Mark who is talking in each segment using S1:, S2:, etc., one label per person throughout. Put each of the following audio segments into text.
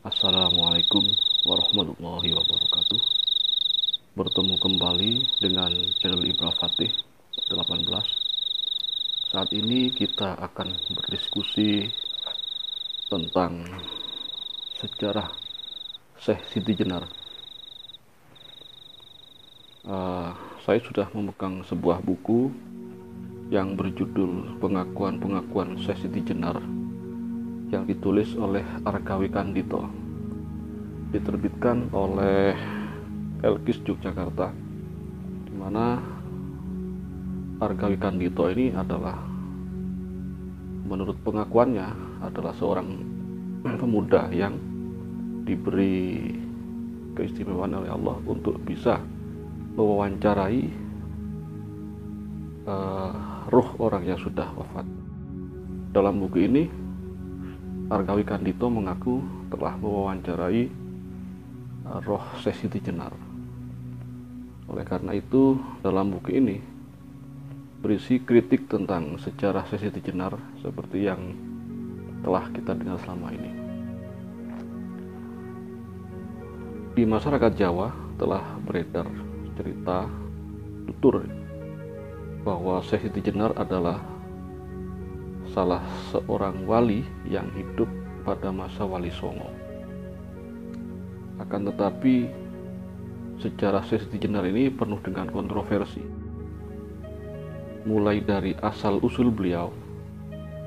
S1: Assalamualaikum warahmatullahi wabarakatuh. Bertemu kembali dengan channel Ibra Fatih 18. Saat ini kita akan berdiskusi tentang sejarah Syekh Siti Jenar. Saya sudah memegang sebuah buku yang berjudul Pengakuan-pengakuan Syekh Siti Jenar yang ditulis oleh Argawi Kandito, diterbitkan oleh Elkis Yogyakarta, di mana Argawi Kandito ini adalah, menurut pengakuannya, adalah seorang pemuda yang diberi keistimewaan oleh Allah untuk bisa mewawancarai ruh orang yang sudah wafat. Dalam buku ini, Argawi Kandito mengaku telah mewawancarai roh Syekh Siti Jenar. Oleh karena itu, dalam buku ini berisi kritik tentang sejarah Syekh Siti Jenar seperti yang telah kita dengar selama ini. Di masyarakat Jawa telah beredar cerita tutur bahwa Syekh Siti Jenar adalah salah seorang wali yang hidup pada masa Wali Songo. Akan tetapi sejarah Syekh Siti Jenar ini penuh dengan kontroversi. Mulai dari asal usul beliau,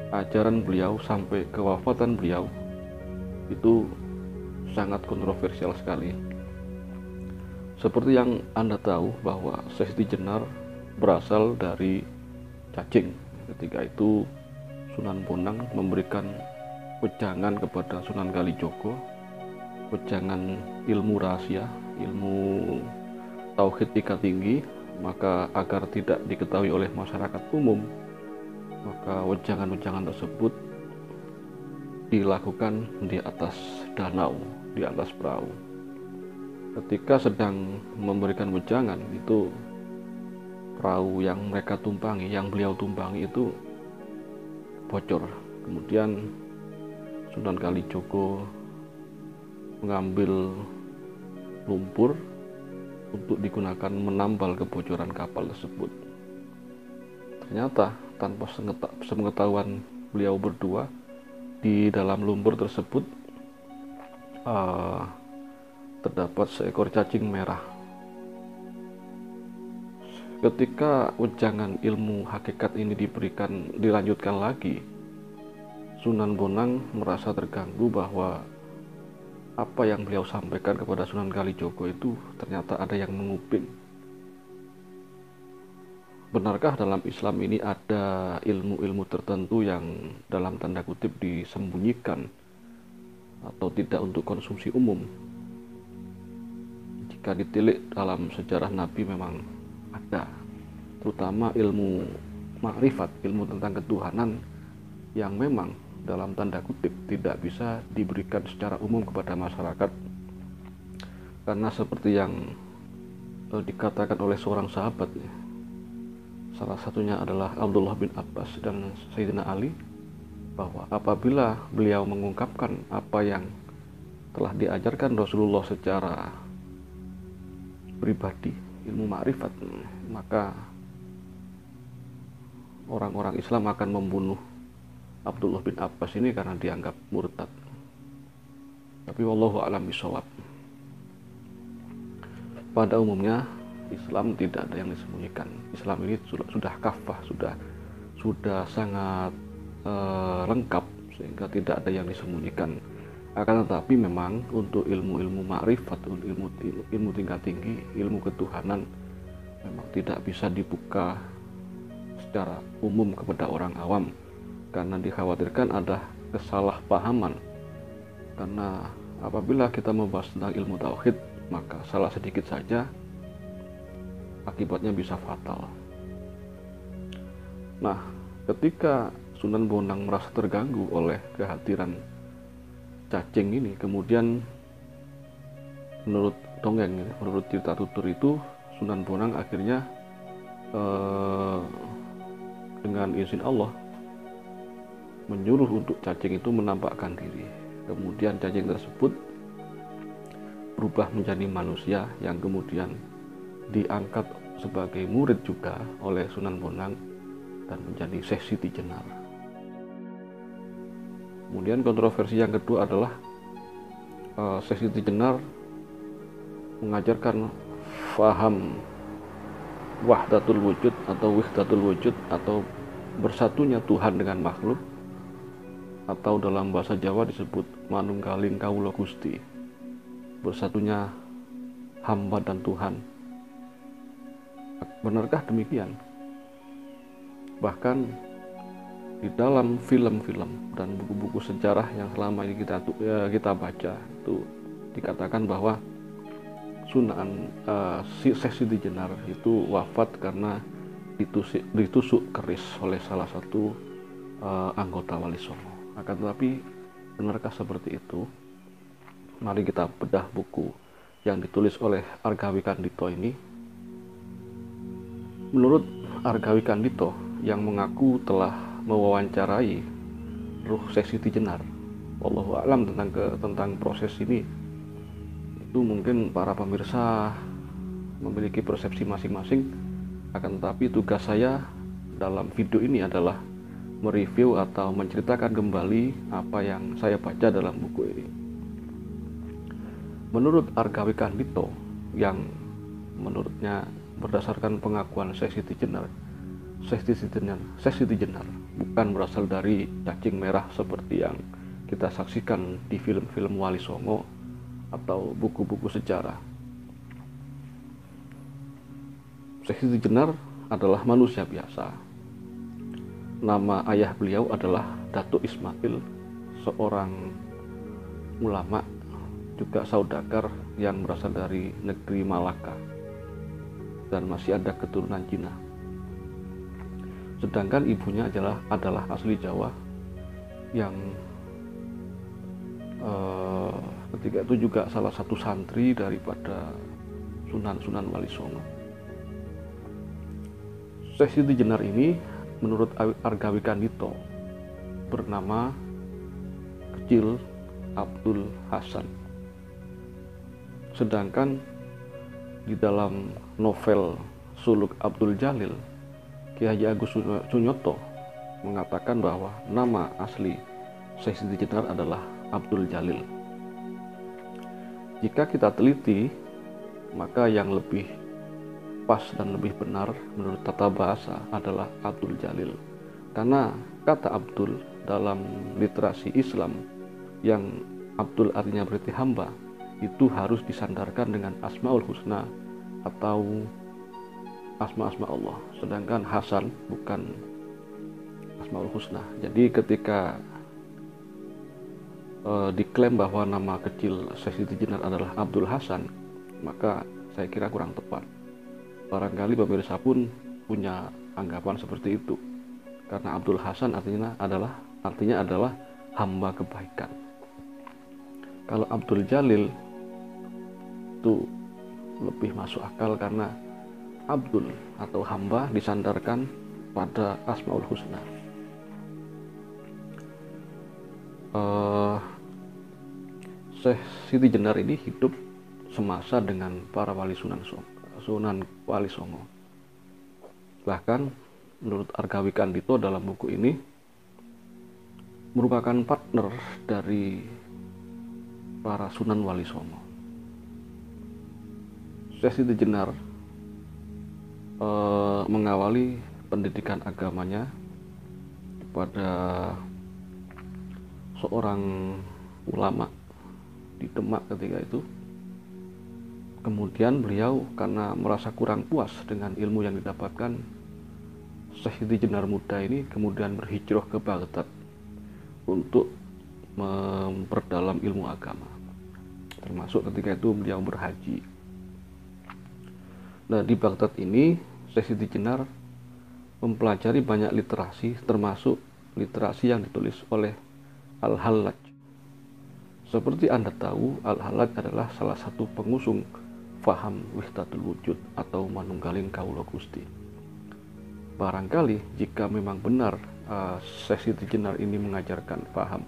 S1: ajaran beliau sampai kewafatan beliau, itu sangat kontroversial sekali. Seperti yang Anda tahu bahwa Syekh Siti Jenar berasal dari cacing. Ketika itu Sunan Bonang memberikan wejangan kepada Sunan Kalijogo, wejangan ilmu rahasia, ilmu tauhid tingkat tinggi, maka agar tidak diketahui oleh masyarakat umum, maka wejangan-wejangan tersebut dilakukan di atas danau, di atas perahu. Ketika sedang memberikan wejangan, itu perahu yang mereka tumpangi, yang beliau tumpangi itu bocor. Kemudian Sunan Kalijogo mengambil lumpur untuk digunakan menambal kebocoran kapal tersebut. Ternyata tanpa sepengetahuan beliau berdua, di dalam lumpur tersebut terdapat seekor cacing merah. Ketika wejangan ilmu hakikat ini dilanjutkan lagi, Sunan Bonang merasa terganggu bahwa apa yang beliau sampaikan kepada Sunan Kalijogo itu ternyata ada yang menguping. Benarkah dalam Islam ini ada ilmu-ilmu tertentu yang dalam tanda kutip disembunyikan atau tidak untuk konsumsi umum? Jika ditilik dalam sejarah Nabi memang ada, terutama ilmu makrifat, ilmu tentang ketuhanan yang memang dalam tanda kutip tidak bisa diberikan secara umum kepada masyarakat, karena seperti yang dikatakan oleh seorang sahabat, salah satunya adalah Abdullah bin Abbas dan Sayyidina Ali, bahwa apabila beliau mengungkapkan apa yang telah diajarkan Rasulullah secara pribadi, ilmu makrifat, maka orang-orang Islam akan membunuh Abdullah bin Abbas ini karena dianggap murtad. Tapi wallahu a'lam bishawab. Pada umumnya Islam tidak ada yang disembunyikan. Islam ini sudah kafah, sudah sangat lengkap, sehingga tidak ada yang disembunyikan. Akan tetapi memang untuk ilmu-ilmu makrifat, ilmu tingkat tinggi, ilmu ketuhanan, memang tidak bisa dibuka secara umum kepada orang awam, karena dikhawatirkan ada kesalahpahaman. Karena apabila kita membahas tentang ilmu tauhid, maka salah sedikit saja akibatnya bisa fatal. Nah, ketika Sunan Bonang merasa terganggu oleh kehadiran cacing ini, kemudian menurut dongeng, menurut cerita tutur itu, Sunan Bonang akhirnya dengan izin Allah menyuruh untuk cacing itu menampakkan diri. Kemudian cacing tersebut berubah menjadi manusia yang kemudian diangkat sebagai murid juga oleh Sunan Bonang dan menjadi Syekh Siti Jenar. Kemudian kontroversi yang kedua adalah Syekh Siti Jenar mengajarkan faham wahdatul wujud atau wihdatul wujud atau bersatunya Tuhan dengan makhluk, atau dalam bahasa Jawa disebut manunggaling kawula Gusti, bersatunya hamba dan Tuhan. Benarkah demikian? Bahkan di dalam film-film dan buku-buku sejarah yang selama ini kita baca, itu dikatakan bahwa Syekh Siti Jenar itu wafat karena ditusuk keris oleh salah satu anggota Wali Songo. Akan tetapi, benarkah seperti itu? Mari kita bedah buku yang ditulis oleh Argawi Kandito ini. Menurut Argawi Kandito yang mengaku telah mewawancarai ruh Syekh Siti Jenar, wallahu a'lam tentang proses ini, itu mungkin para pemirsa memiliki persepsi masing-masing. Akan tetapi tugas saya dalam video ini adalah mereview atau menceritakan kembali apa yang saya baca dalam buku ini. Menurut Argawi Kandito, yang menurutnya berdasarkan pengakuan Syekh Siti Jenar, Syekh Siti Jenar bukan berasal dari cacing merah seperti yang kita saksikan di film-film Wali Songo atau buku-buku sejarah. Syekh Siti Jenar adalah manusia biasa. Nama ayah beliau adalah Datuk Ismail, seorang ulama juga saudagar yang berasal dari negeri Malaka dan masih ada keturunan Cina. Sedangkan ibunya adalah asli Jawa yang ketika itu juga salah satu santri daripada Sunan Wali Songo. Syekh Siti Jenar ini menurut Argawi Kandito bernama kecil Abdul Hasan. Sedangkan di dalam novel Suluk Abdul Jalil, Ki Haji Agus Sunyoto mengatakan bahwa nama asli Syekh Siti Jenar adalah Abdul Jalil. Jika kita teliti, maka yang lebih pas dan lebih benar menurut tata bahasa adalah Abdul Jalil, karena kata Abdul dalam literasi Islam yang Abdul artinya berarti hamba itu harus disandarkan dengan Asmaul Husna atau asma-asma Allah, sedangkan Hasan bukan Asmaul Husna. Jadi ketika diklaim bahwa nama kecil Syekh Siti Jenar adalah Abdul Hasan, maka saya kira kurang tepat. Barangkali pemirsa pun punya anggapan seperti itu, karena Abdul Hasan artinya adalah hamba kebaikan. Kalau Abdul Jalil itu lebih masuk akal karena Abdul atau hamba disandarkan pada Asmaul Husna. Syekh Siti Jenar ini hidup semasa dengan para wali Sunan Wali Songo. Bahkan menurut Argawi Kandito dalam buku ini merupakan partner dari para Sunan Wali Songo. Syekh Siti Jenar mengawali pendidikan agamanya kepada seorang ulama di Demak ketika itu. Kemudian beliau karena merasa kurang puas dengan ilmu yang didapatkan, Syekh Siti Jenar muda ini kemudian berhijrah ke Baghdad untuk memperdalam ilmu agama. Termasuk ketika itu beliau berhaji. Nah, di Baghdad ini Syekh Siti Jenar mempelajari banyak literasi, termasuk literasi yang ditulis oleh Al-Hallaj. Seperti Anda tahu, Al-Hallaj adalah salah satu pengusung faham wihdatul wujud atau manunggaling kawula Gusti. Barangkali jika memang benar Syekh Siti Jenar ini mengajarkan faham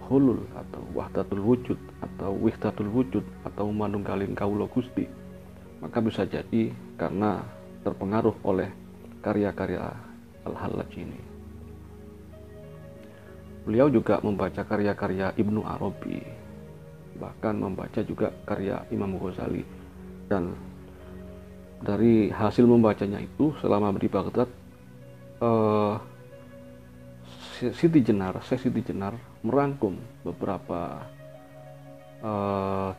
S1: hulul atau wahdatul wujud atau wihdatul wujud atau manunggaling kawula Gusti, maka bisa jadi karena terpengaruh oleh karya-karya Al-Hallaj ini. Beliau juga membaca karya-karya Ibnu Arabi, bahkan membaca juga karya Imam Ghazali, dan dari hasil membacanya itu selama di Baghdad, Siti Jenar merangkum beberapa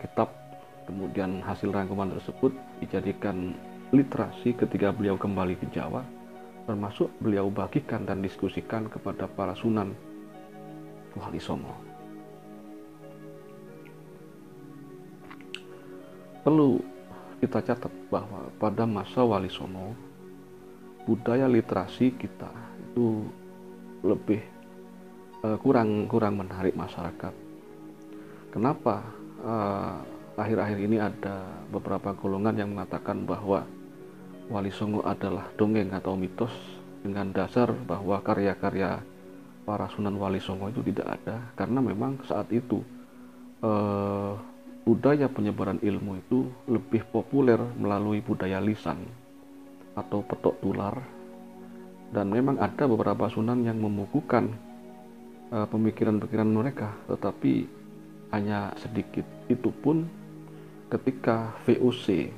S1: kitab, kemudian hasil rangkuman tersebut dijadikan literasi ketika beliau kembali ke Jawa, termasuk beliau bagikan dan diskusikan kepada para Sunan Wali Songo. Perlu kita catat bahwa pada masa Wali Songo, budaya literasi kita itu lebih kurang menarik masyarakat. Kenapa akhir-akhir ini ada beberapa golongan yang mengatakan bahwa Wali Songo adalah dongeng atau mitos, dengan dasar bahwa karya-karya para Sunan Wali Songo itu tidak ada, karena memang saat itu budaya penyebaran ilmu itu lebih populer melalui budaya lisan atau petok tular, dan memang ada beberapa sunan yang membukukan pemikiran-pemikiran mereka, tetapi hanya sedikit. Itu pun ketika VOC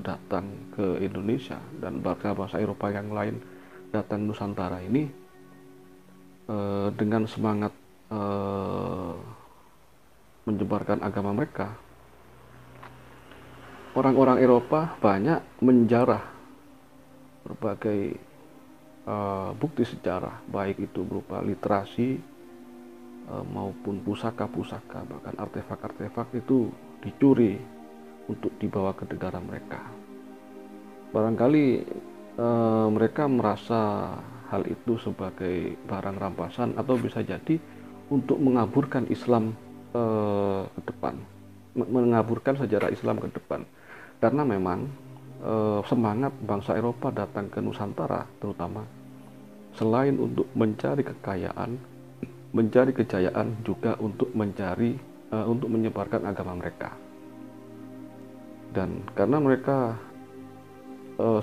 S1: datang ke Indonesia dan bangsa-bangsa Eropa yang lain datang Nusantara ini dengan semangat menyebarkan agama mereka, orang-orang Eropa banyak menjarah berbagai bukti sejarah, baik itu berupa literasi maupun pusaka-pusaka, bahkan artefak-artefak itu dicuri untuk dibawa ke negara mereka. Barangkali mereka merasa hal itu sebagai barang rampasan, atau bisa jadi untuk mengaburkan Islam ke depan, mengaburkan sejarah Islam ke depan, karena memang semangat bangsa Eropa datang ke Nusantara terutama selain untuk mencari kekayaan, mencari kejayaan, juga untuk untuk menyebarkan agama mereka. Dan karena mereka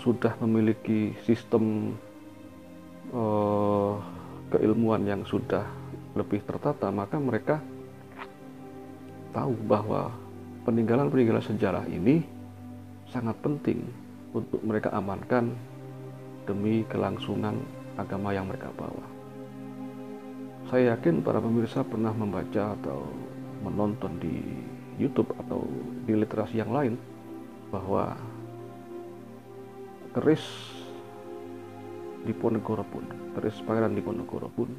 S1: sudah memiliki sistem keilmuan yang sudah lebih tertata, maka mereka tahu bahwa peninggalan-peninggalan sejarah ini sangat penting untuk mereka amankan demi kelangsungan agama yang mereka bawa. Saya yakin para pemirsa pernah membaca atau menonton di YouTube atau di literasi yang lain bahwa keris Diponegoro pun, keris Pangeran Diponegoro pun,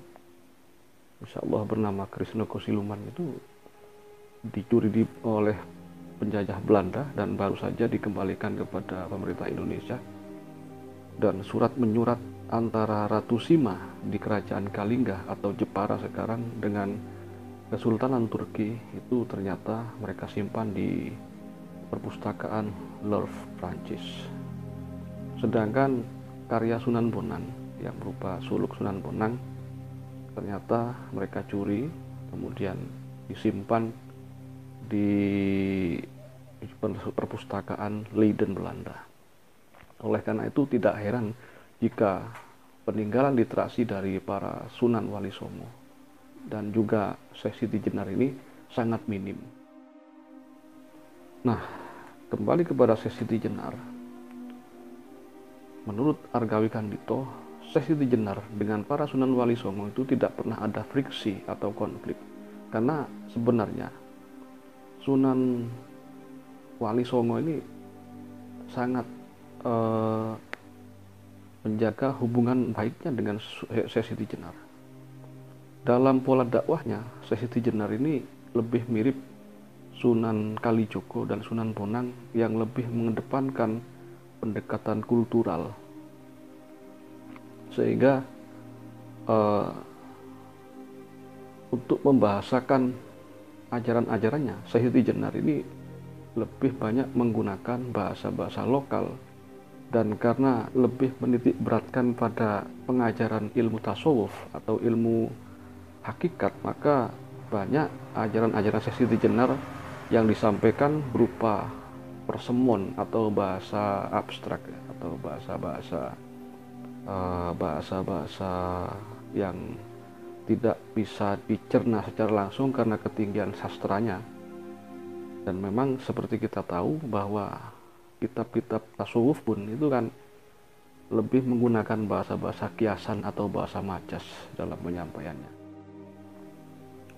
S1: insya Allah bernama keris Nogo Siluman, itu dicuri oleh penjajah Belanda dan baru saja dikembalikan kepada pemerintah Indonesia. Dan surat menyurat antara Ratu Sima di kerajaan Kalingga atau Jepara sekarang dengan Kesultanan Turki itu ternyata mereka simpan di perpustakaan Louvre Prancis. Sedangkan karya Sunan Bonang yang berupa suluk Sunan Bonang ternyata mereka curi, kemudian disimpan di perpustakaan Leiden, Belanda. Oleh karena itu tidak heran jika peninggalan literasi dari para Sunan Wali Songo dan juga Syekh Siti Jenar ini sangat minim. Nah, kembali kepada Syekh Siti Jenar. Menurut Argawi Kandito, Syekh Siti Jenar dengan para Sunan Wali Songo itu tidak pernah ada friksi atau konflik, karena sebenarnya Sunan Wali Songo ini sangat menjaga hubungan baiknya dengan Syekh Siti Jenar. Dalam pola dakwahnya, Syekh Siti Jenar ini lebih mirip Sunan Kalijogo dan Sunan Bonang yang lebih mengedepankan pendekatan kultural, sehingga untuk membahasakan ajaran-ajarannya, Syekh Siti Jenar ini lebih banyak menggunakan bahasa-bahasa lokal, dan karena lebih menitik beratkan pada pengajaran ilmu tasawuf atau ilmu hakikat, maka banyak ajaran-ajaran Syekh Siti Jenar yang disampaikan berupa persemon atau bahasa abstrak ya, atau bahasa-bahasa yang tidak bisa dicerna secara langsung karena ketinggian sastranya. Dan memang seperti kita tahu bahwa kitab-kitab tasawuf pun itu kan lebih menggunakan bahasa-bahasa kiasan atau bahasa majas dalam penyampaiannya.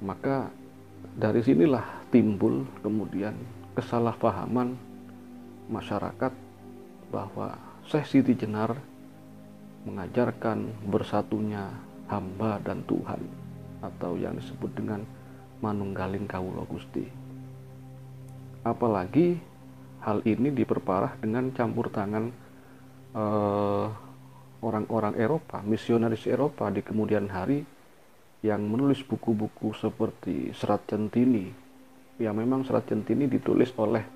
S1: Maka dari sinilah timbul kemudian kesalahpahaman masyarakat bahwa Syekh Siti Jenar mengajarkan bersatunya hamba dan Tuhan, atau yang disebut dengan manunggaling kawula Gusti. Apalagi hal ini diperparah dengan campur tangan orang-orang Eropa, misionaris Eropa di kemudian hari, yang menulis buku-buku seperti Serat Centini. Ya, memang Serat Centini ditulis oleh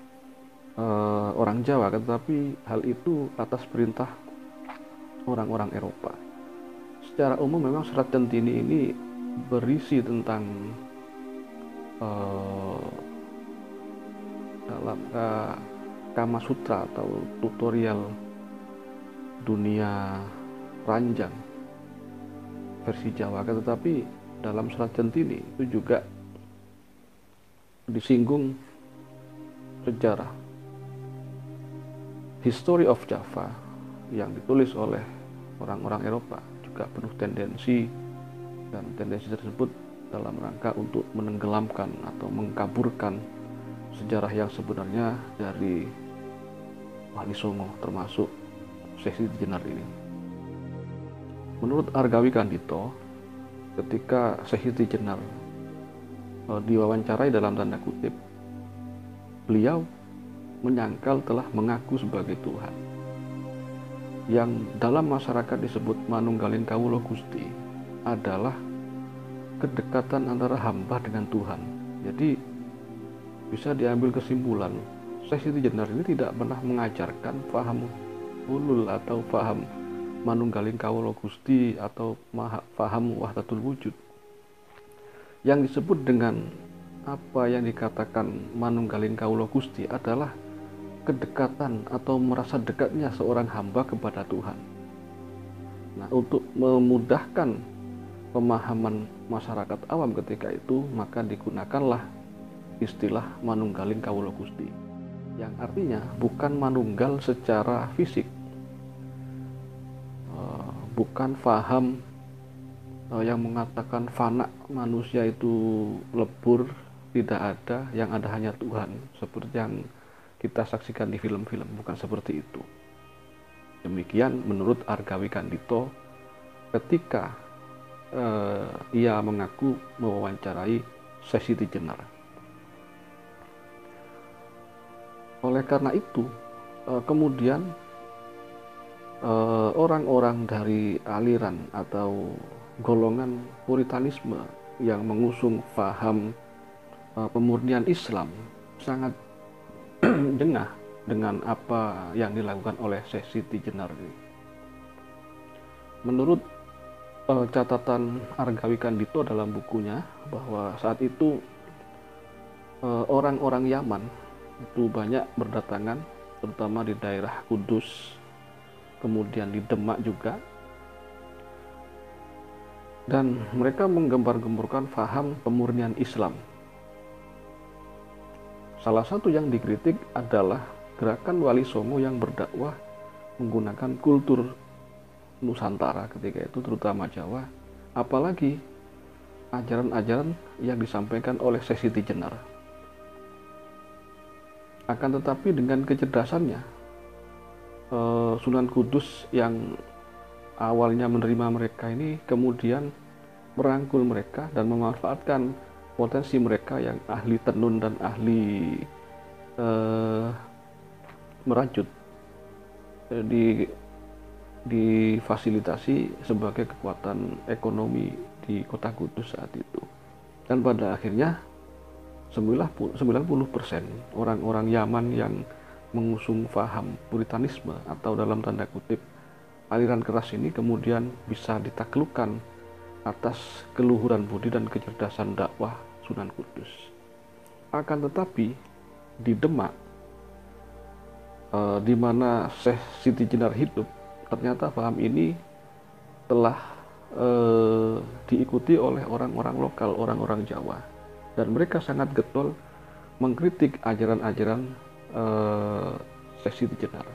S1: orang Jawa, tetapi hal itu atas perintah orang-orang Eropa. Secara umum memang Serat Centini ini berisi tentang dalam Kama Sutra atau tutorial dunia ranjang versi Jawa, tetapi dalam Serat Centini itu juga disinggung sejarah History of Java yang ditulis oleh orang-orang Eropa, juga penuh tendensi, dan tendensi tersebut dalam rangka untuk menenggelamkan atau mengkaburkan sejarah yang sebenarnya dari Wali Songo, termasuk Syekh Siti Jenar ini. Menurut Argawi Kandito, ketika Syekh Siti Jenar diwawancarai dalam tanda kutip, beliau menyangkal telah mengaku sebagai Tuhan, yang dalam masyarakat disebut manunggaling kawula Gusti, adalah kedekatan antara hamba dengan Tuhan. Jadi bisa diambil kesimpulan, Syekh Siti Jenar ini tidak pernah mengajarkan paham ulul atau paham manunggaling kawula Gusti atau paham wahdatul wujud. Yang disebut dengan apa yang dikatakan manunggaling kawula Gusti adalah kedekatan atau merasa dekatnya seorang hamba kepada Tuhan. Nah, untuk memudahkan pemahaman masyarakat awam ketika itu, maka digunakanlah istilah manunggaling kawula Gusti, yang artinya bukan manunggal secara fisik, bukan faham yang mengatakan fana, manusia itu lebur, tidak ada, yang ada hanya Tuhan, seperti yang kita saksikan di film-film. Bukan seperti itu. Demikian menurut Argawi Kandito ketika ia mengaku mewawancarai Syekh Siti Jenar. Oleh karena itu, kemudian orang-orang dari aliran atau golongan Puritanisme yang mengusung paham pemurnian Islam sangat jengah dengan apa yang dilakukan oleh Syekh Siti Jenar ini. Menurut catatan Argawi Kandito dalam bukunya, bahwa saat itu orang-orang Yaman itu banyak berdatangan, terutama di daerah Kudus, kemudian di Demak juga, dan mereka menggembar-gemborkan paham pemurnian Islam. Salah satu yang dikritik adalah gerakan Wali Songo yang berdakwah menggunakan kultur Nusantara ketika itu, terutama Jawa, apalagi ajaran-ajaran yang disampaikan oleh Syekh Siti Jenar. Akan tetapi dengan kecerdasannya, Sunan Kudus yang awalnya menerima mereka ini kemudian merangkul mereka dan memanfaatkan potensi mereka yang ahli tenun dan ahli merajut, difasilitasi sebagai kekuatan ekonomi di kota Kudus saat itu. Dan pada akhirnya 90% orang-orang Yaman yang mengusung paham Puritanisme atau dalam tanda kutip aliran keras ini kemudian bisa ditaklukkan atas keluhuran budi dan kecerdasan dakwah Sunan Kudus. Akan tetapi di Demak, di mana Syekh Siti Jenar hidup, ternyata paham ini telah diikuti oleh orang-orang lokal, orang-orang Jawa, dan mereka sangat getol mengkritik ajaran-ajaran Syekh Siti Jenar.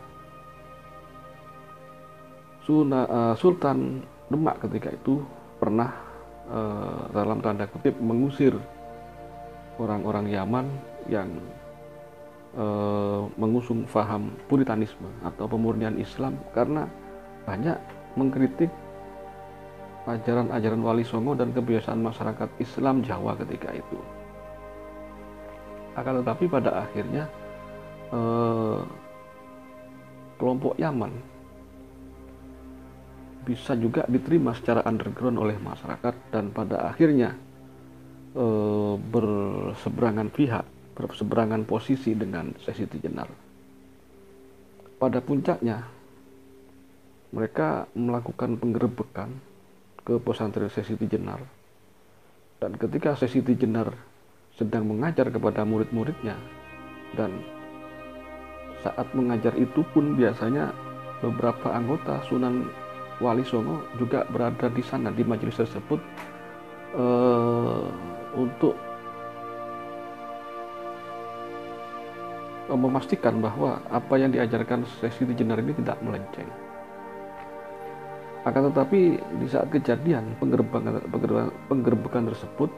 S1: Sultan Demak ketika itu pernah dalam tanda kutip mengusir orang-orang Yaman yang mengusung faham Puritanisme atau pemurnian Islam karena banyak mengkritik ajaran-ajaran Wali Songo dan kebiasaan masyarakat Islam Jawa ketika itu. Akan tetapi pada akhirnya kelompok Yaman bisa juga diterima secara underground oleh masyarakat dan pada akhirnya berseberangan pihak, berseberangan posisi dengan Syekh Siti Jenar. Pada puncaknya mereka melakukan penggerebekan ke pesantren Syekh Siti Jenar, dan ketika Syekh Siti Jenar sedang mengajar kepada murid-muridnya, dan saat mengajar itu pun biasanya beberapa anggota Sunan Wali Songo juga berada di sana di majelis tersebut untuk memastikan bahwa apa yang diajarkan Syekh Siti Jenar ini tidak melenceng. Akan tetapi di saat kejadian penggerebekan tersebut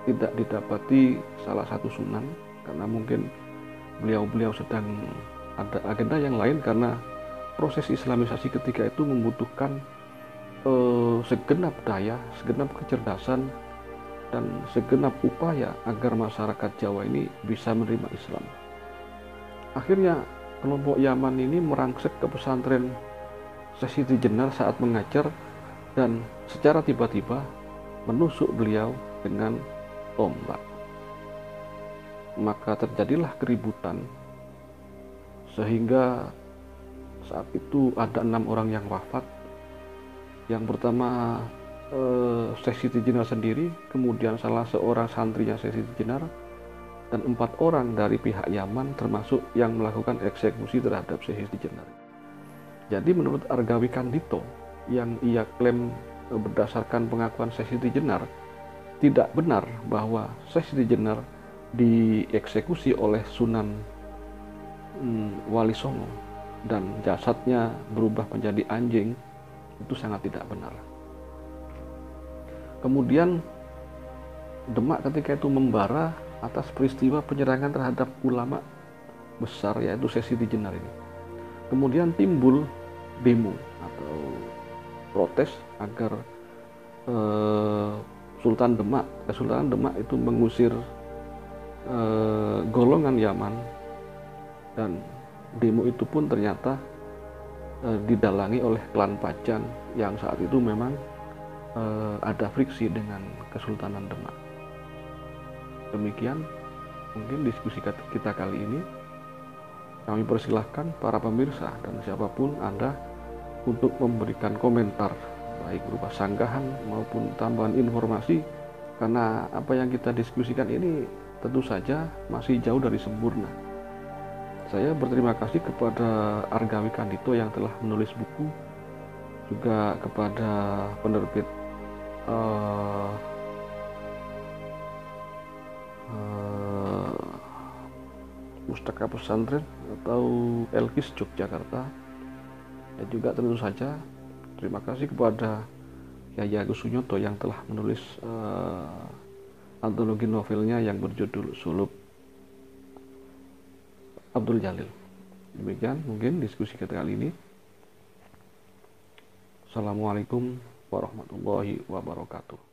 S1: tidak didapati salah satu sunan, karena mungkin beliau sedang ada agenda yang lain, karena proses Islamisasi ketika itu membutuhkan segenap daya, segenap kecerdasan, dan segenap upaya agar masyarakat Jawa ini bisa menerima Islam. Akhirnya kelompok Yaman ini merangsek ke pesantren Syekh Siti Jenar saat mengajar dan secara tiba-tiba menusuk beliau dengan tombak. Maka terjadilah keributan sehingga saat itu ada 6 orang yang wafat. Yang pertama Syekh Siti Jenar sendiri, kemudian salah seorang santrinya Syekh Siti Jenar, dan 4 orang dari pihak Yaman termasuk yang melakukan eksekusi terhadap Syekh Siti Jenar. Jadi menurut Argawi Kandito yang ia klaim berdasarkan pengakuan Syekh Siti Jenar, tidak benar bahwa Syekh Siti Jenar dieksekusi oleh Sunan Wali Songo dan jasadnya berubah menjadi anjing. Itu sangat tidak benar. Kemudian Demak ketika itu membara atas peristiwa penyerangan terhadap ulama besar, yaitu Syekh Siti Jenar ini. Kemudian timbul demo atau protes agar Kesultanan Demak itu mengusir golongan Yaman, dan demo itu pun ternyata didalangi oleh klan Pajang yang saat itu memang ada friksi dengan Kesultanan Demak. Demikian mungkin diskusi kita kali ini. Kami persilahkan para pemirsa dan siapapun Anda untuk memberikan komentar, baik berupa sanggahan maupun tambahan informasi, karena apa yang kita diskusikan ini tentu saja masih jauh dari sempurna. Saya berterima kasih kepada Argawi Kandito yang telah menulis buku, juga kepada penerbit Pustaka Pesantren atau Elkis Yogyakarta, dan juga tentu saja terima kasih kepada Yaya Agus Sunyoto yang telah menulis antologi novelnya yang berjudul Suluk Abdul Jalil. Demikian mungkin diskusi kita kali ini. Assalamualaikum warahmatullahi wabarakatuh.